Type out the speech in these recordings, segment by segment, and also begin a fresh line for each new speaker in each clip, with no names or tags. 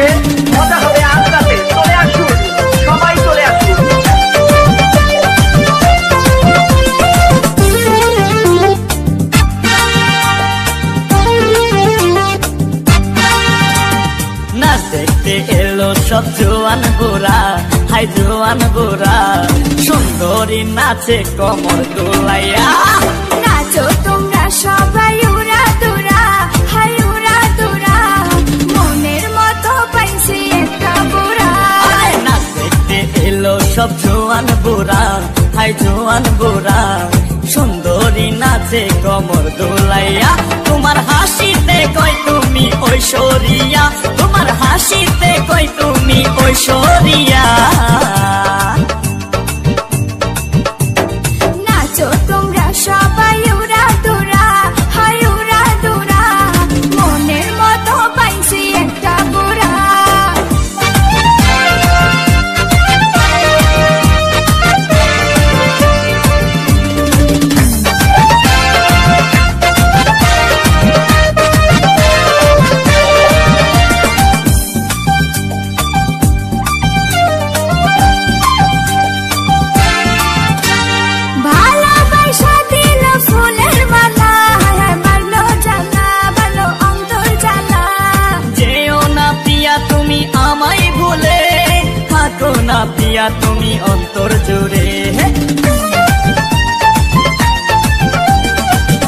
আসছে, মজা হবে আজ রাতে। চলে আসুন, সবাই চলে আসুন।
নাচ দেখতে এলো সব জোয়ান গোরা, হাই জোয়ান গোরা, সুন্দরী নাচে কমর দোলাইয়া।
নাচো তোমরা সবাই উড়া দুরা, হাই উড়া দুরা, মনের মতো পাইছি একটা বুড়া।
নাচ দেখতে এলো সব জোয়ান গোরা, হাই জোয়ান গোরা, সুন্দরী নাচে কমর দোলাইয়া। তোমার হাসিতে কই তুমি ঐশ্বরিয়া, তোমার হাসিতে কই তুমি ঐশ্বরিয়া।
নাচো তোমরা সবাই উড়া দুরা, হাই উড়া দুরা, মনের মতো পাইছি একটা বুড়া। ভালোবাসা দিল ফুলের মালা, হায় মারলো জ্বালা, ভালো অন্তর জ্বালা।
যেও না পিয়া তুমি আমায় ভুলে, থাকো না পিয়া তুমি অন্তর জুড়ে।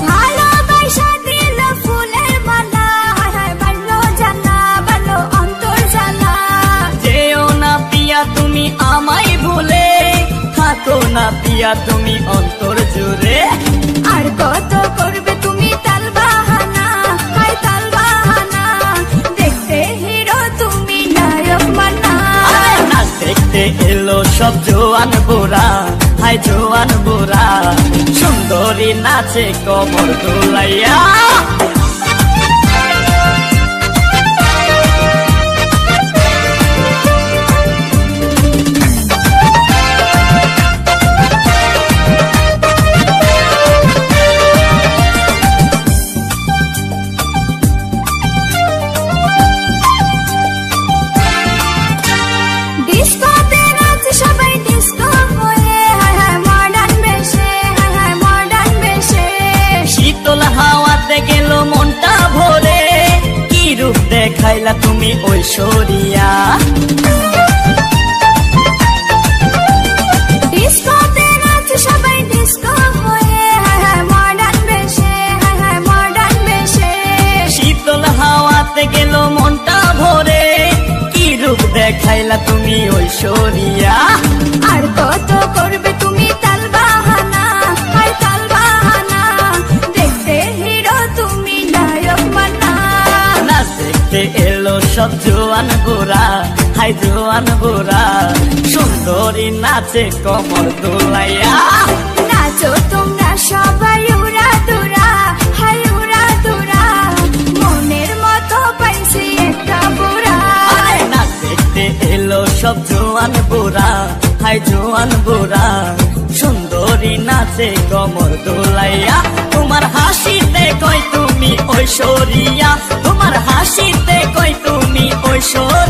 ভালোবাসা দিল ফুলের মালা, হায় মারলো জ্বালা, ভালো অন্তর জ্বালা।
যেও না পিয়া তুমি আমায় ভুলে, থাকো না পিয়া তুমি অন্তর জুড়ে।
আর কত করবে তুমি তাল বাহানা, হায় তাল বাহানা, দেখতে হিরো তুমি নায়ক মানা।
নাচ দেখতে এলো সব জোয়ান বুড়া, হাই জোয়ান বুড়া, সুন্দরী নাচে কমর দোলাইয়া।
ডিস্কোতে নাচ সবাই ডিস্কো হয়ে, হায় হায় মডার্ন বেশে, হায় হায় মডার্ন বেশে।
শীতল হাওয়াতে গেল মনটা ভরে, কি রূপ দেখাইলা তুমি ঐশ্বরিয়া।
ডিস্কোতে নাচ সবাই ডিস্কো হয়ে, হায় হায় মডার্ন বেশে, হায় হায় মডার্ন বেশে।
শীতল হাওয়াতে গেল মনটা ভরে, কি রূপ দেখাইলা তুমি ঐশ্বরিয়া।
আর কত করবে তুমি তাল বাহানা, হায় তাল বাহানা, দেখতে হিরো তুমি নায়ক মানা।
নাচ দেখতে এলো সব জোয়ান গোরা, হাই জোয়ান গোরা, সুন্দরী নাচে কমর দোলাইয়া।
নাচো তোমরা সবাই উড়া দুরা, হাই উড়া দুরা, মনের মতো পাইছি একটা বুড়া।
নাচ দেখতে এলো সব জোয়ান বুড়া, হাই জোয়ান বুড়া, সুন্দরী নাচে কমর দোলাইয়া। তোমার হাসিতে কই তুমি ঐশ্বরিয়া, তোমার হাসিতে কই তুমি ঐশ্বরিয়া।